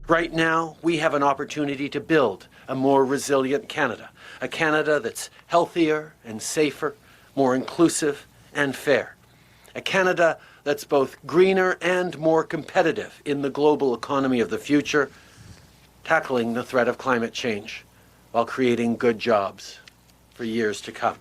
Right now, we have an opportunity to build a more resilient Canada, a Canada that's healthier and safer, more inclusive and fair, a Canada that's both greener and more competitive in the global economy of the future, tackling the threat of climate change while creating good jobs for years to come.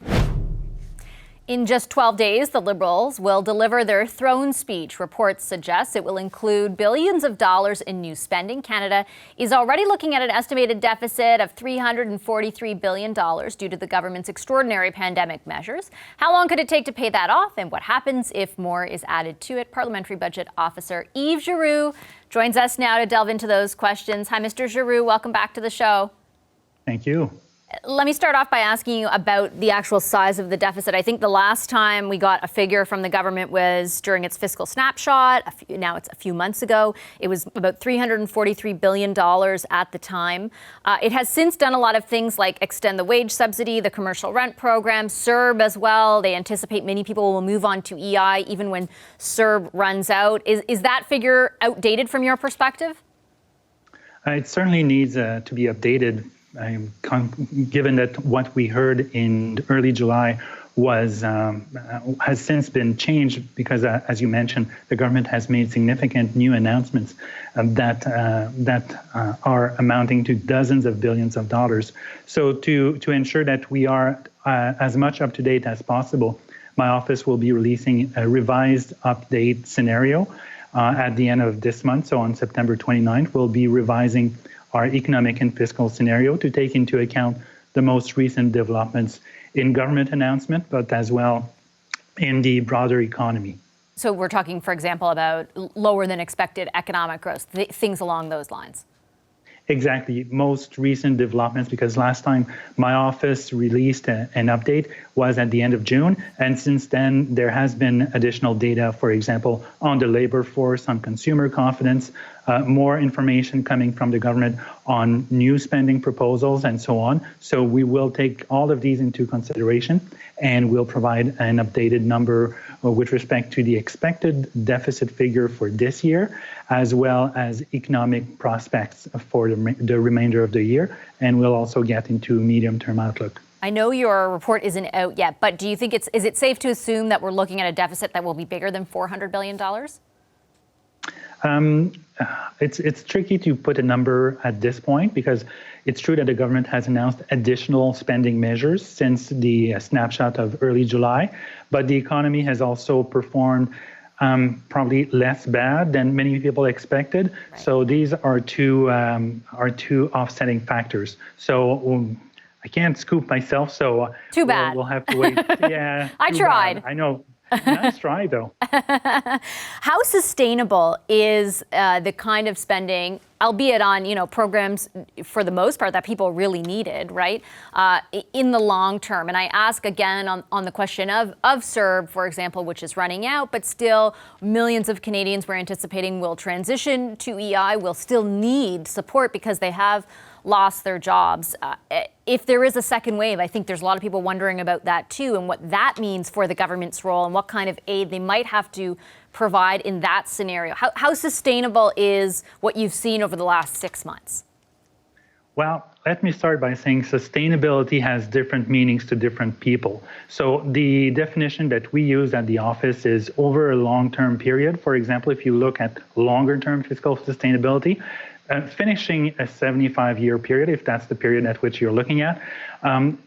In just 12 days, the Liberals will deliver their throne speech. Reports suggest it will include billions of dollars in new spending. Canada is already looking at an estimated deficit of $343 billion due to the government's extraordinary pandemic measures. How long could it take to pay that off, and what happens if more is added to it? Parliamentary Budget Officer Yves Giroux joins us now to delve into those questions. Hi, Mr. Giroux. Welcome back to the show. Thank you. Let me start off by asking you about the actual size of the deficit. I think the last time we got a figure from the government was during its fiscal snapshot. Now it's a few months ago. It was about $343 billion at the time. It has since done a lot of things like extend the wage subsidy, the commercial rent program, CERB as well. They anticipate many people will move on to EI even when CERB runs out. Is that figure outdated from your perspective? It certainly needs to be updated. Given that what we heard in early July was has since been changed because, as you mentioned, the government has made significant new announcements that are amounting to dozens of billions of dollars. So to ensure that we are as much up to date as possible, my office will be releasing a revised update scenario at the end of this month. So on September 29th, we'll be revising our economic and fiscal scenario to take into account the most recent developments in government announcement, but as well in the broader economy. So we're talking, for example, about lower than expected economic growth, things along those lines. Exactly. Most recent developments, because last time my office released an update was at the end of June. And since then, there has been additional data, for example, on the labor force, on consumer confidence, more information coming from the government on new spending proposals and so on. So we will take all of these into consideration and we'll provide an updated number with respect to the expected deficit figure for this year, as well as economic prospects for the remainder of the year. And we'll also get into medium-term outlook. I know your report isn't out yet, but do you think is it safe to assume that we're looking at a deficit that will be bigger than $400 billion? It's tricky to put a number at this point because it's true that the government has announced additional spending measures since the snapshot of early July, but the economy has also performed probably less bad than many people expected. Right. So these are two offsetting factors. So I can't scoop myself, so too bad. We'll have to wait. Yeah, I tried. Bad. I know. Nice try, though. How sustainable is the kind of spending, albeit on programs for the most part that people really needed, right? In the long term, and I ask again on the question of CERB, for example, which is running out, but still millions of Canadians we're anticipating will transition to EI, will still need support because they have lost their jobs. If there is a second wave, I think there's a lot of people wondering about that too, and what that means for the government's role and what kind of aid they might have to provide in that scenario. How sustainable is what you've seen over the last 6 months? Well, let me start by saying sustainability has different meanings to different people. So the definition that we use at the office is over a long-term period. For example, if you look at longer-term fiscal sustainability, finishing a 75-year period, if that's the period at which you're looking at,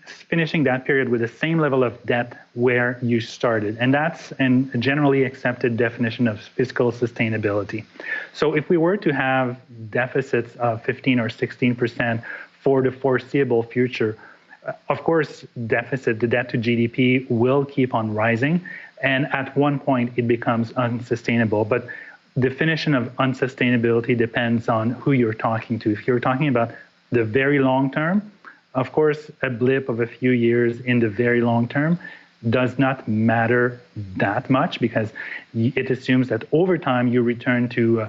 finishing that period with the same level of debt where you started. And that's a generally accepted definition of fiscal sustainability. So if we were to have deficits of 15 or 16% for the foreseeable future, of course, the debt to GDP will keep on rising. And at one point, it becomes unsustainable. But definition of unsustainability depends on who you're talking to. If you're talking about the very long term, of course, a blip of a few years in the very long term does not matter that much because it assumes that over time you return to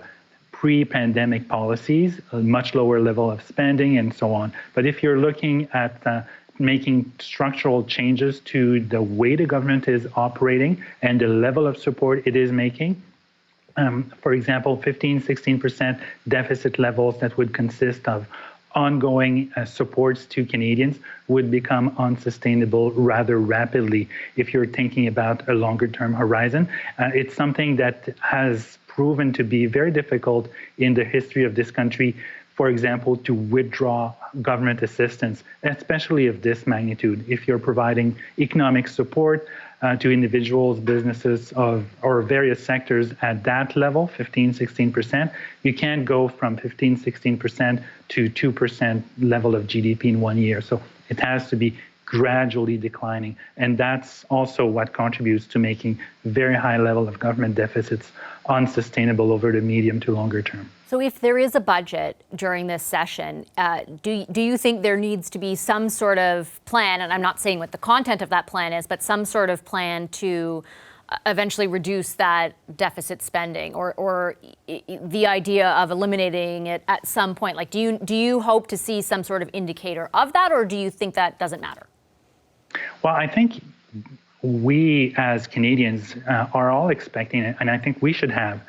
pre-pandemic policies, a much lower level of spending and so on. But if you're looking at making structural changes to the way the government is operating and the level of support it is making, For example, 15-16% deficit levels that would consist of ongoing supports to Canadians would become unsustainable rather rapidly if you're thinking about a longer-term horizon. It's something that has proven to be very difficult in the history of this country, for example, to withdraw government assistance, especially of this magnitude. If you're providing economic support to individuals, businesses or various sectors at that level, 15-16%, you can't go from 15-16% to 2% level of GDP in 1 year. So it has to be gradually declining. And that's also what contributes to making very high level of government deficits unsustainable over the medium to longer term. So if there is a budget during this session, do you think there needs to be some sort of plan, and I'm not saying what the content of that plan is, but some sort of plan to eventually reduce that deficit spending, or the idea of eliminating it at some point? Like, do you hope to see some sort of indicator of that, or do you think that doesn't matter? Well, I think we as Canadians are all expecting it, and I think we should have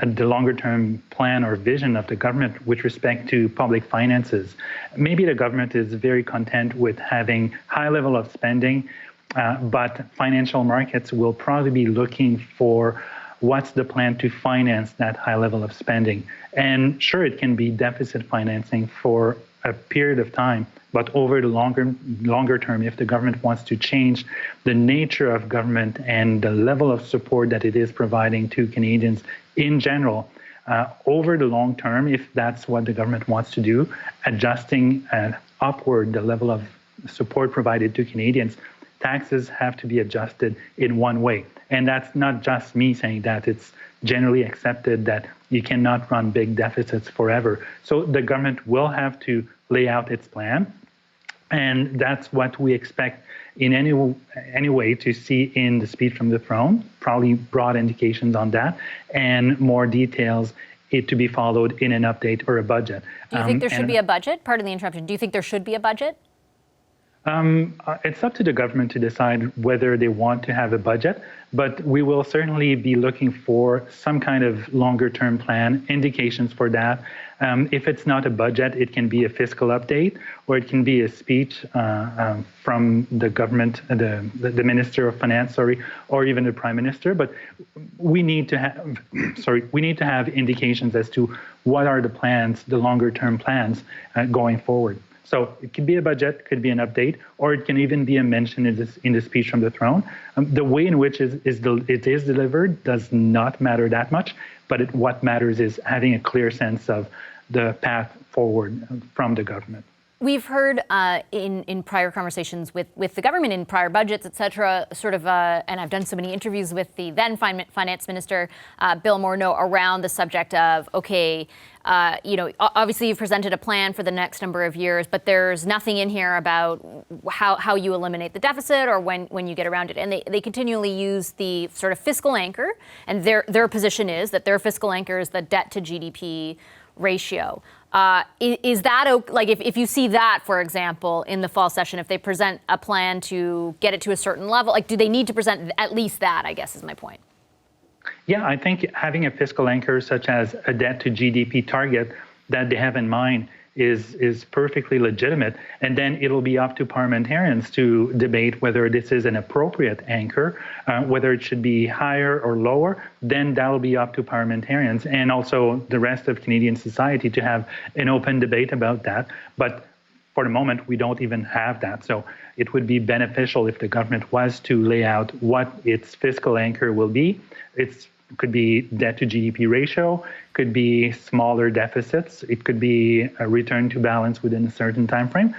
the longer-term plan or vision of the government with respect to public finances. Maybe the government is very content with having high level of spending, but financial markets will probably be looking for what's the plan to finance that high level of spending. And sure, it can be deficit financing for a period of time, but over the longer term, if the government wants to change the nature of government and the level of support that it is providing to Canadians in general, over the long term, if that's what the government wants to do, adjusting upward the level of support provided to Canadians, taxes have to be adjusted in one way. And that's not just me saying that, it's generally accepted that you cannot run big deficits forever. So the government will have to lay out its plan. And that's what we expect in any way to see in the speech from the throne, probably broad indications on that, and more details to be followed in an update or a budget. Do you think there should be a budget? Pardon the interruption. Do you think there should be a budget? It's up to the government to decide whether they want to have a budget, but we will certainly be looking for some kind of longer-term plan, indications for that. If it's not a budget, it can be a fiscal update, or it can be a speech from the government, the Minister of Finance, or even the Prime Minister. But we need to have, indications as to what are the plans, the longer-term plans going forward. So it could be a budget, could be an update, or it can even be a mention in the speech from the throne. The way in which it is delivered does not matter that much, but what matters is having a clear sense of the path forward from the government. We've heard in prior conversations with the government, in prior budgets, et cetera, and I've done so many interviews with the then Finance Minister, Bill Morneau, around the subject of, obviously you've presented a plan for the next number of years, but there's nothing in here about how you eliminate the deficit or when you get around it. And they continually use the sort of fiscal anchor, and their position is that their fiscal anchor is the debt to GDP ratio. Is that, like, if you see that, for example, in the fall session, if they present a plan to get it to a certain level, like, do they need to present at least that, I guess is my point. Yeah, I think having a fiscal anchor such as a debt to GDP target that they have in mind is perfectly legitimate. And then it'll be up to parliamentarians to debate whether this is an appropriate anchor, whether it should be higher or lower. Then that'll be up to parliamentarians and also the rest of Canadian society to have an open debate about that. But for the moment, we don't even have that. So it would be beneficial if the government was to lay out what its fiscal anchor will be. It could be debt to GDP ratio, could be smaller deficits, it could be a return to balance within a certain time frame.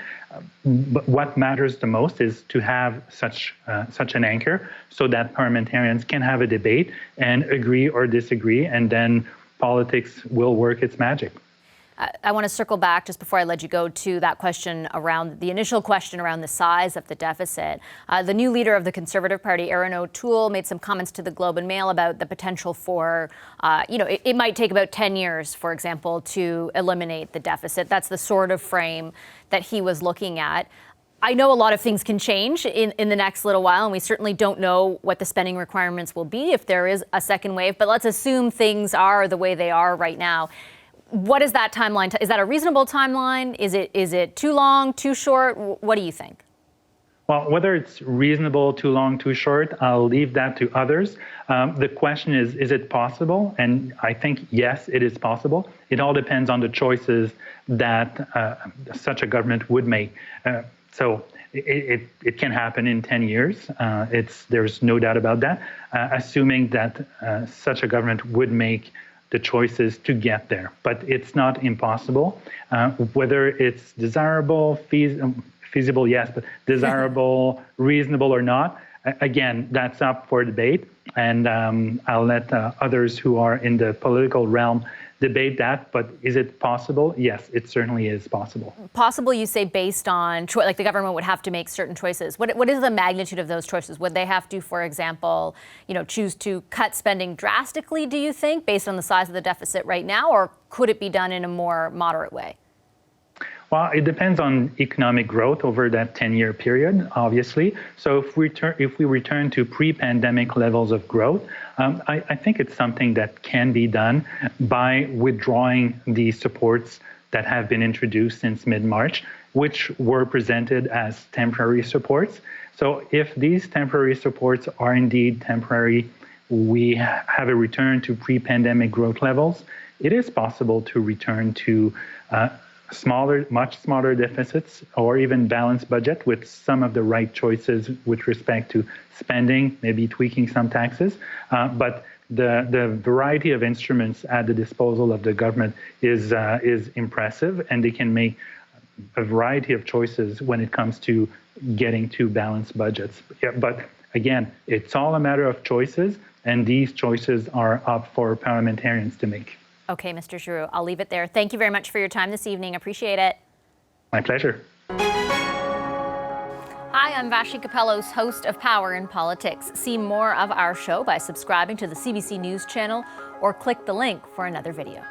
But what matters the most is to have such an anchor so that parliamentarians can have a debate and agree or disagree, and then politics will work its magic. I want to circle back just before I let you go to that question around the initial question around the size of the deficit. The new leader of the Conservative Party, Erin O'Toole, made some comments to the Globe and Mail about the potential for, it might take about 10 years, for example, to eliminate the deficit. That's the sort of frame that he was looking at. I know a lot of things can change in the next little while, and we certainly don't know what the spending requirements will be if there is a second wave, but let's assume things are the way they are right now. What is that timeline? Is that a reasonable timeline? Is it too long, too short? What do you think? Well, whether it's reasonable, too long, too short, I'll leave that to others. The question is it possible? And I think, yes, it is possible. It all depends on the choices that such a government would make. So it can happen in 10 years. There's no doubt about that, assuming that such a government would make the choices to get there. But it's not impossible. Whether it's desirable, feasible, yes, but desirable, reasonable or not, again, that's up for debate. And I'll let others who are in the political realm debate that. But is it possible? Yes, it certainly is possible. Possible, you say, based on, like the government would have to make certain choices. What is the magnitude of those choices? Would they have to, for example, choose to cut spending drastically, do you think, based on the size of the deficit right now? Or could it be done in a more moderate way? Well, it depends on economic growth over that 10-year period, obviously. So if we return to pre-pandemic levels of growth, I think it's something that can be done by withdrawing the supports that have been introduced since mid-March, which were presented as temporary supports. So if these temporary supports are indeed temporary, we have a return to pre-pandemic growth levels. It is possible to return to much smaller deficits or even balanced budget with some of the right choices with respect to spending, maybe tweaking some taxes. But the variety of instruments at the disposal of the government is impressive, and they can make a variety of choices when it comes to getting to balanced budgets. Yeah, but again, it's all a matter of choices, and these choices are up for parliamentarians to make. Okay, Mr. Giroux, I'll leave it there. Thank you very much for your time this evening. Appreciate it. My pleasure. Hi, I'm Vashi Capellos, host of Power in Politics. See more of our show by subscribing to the CBC News channel or click the link for another video.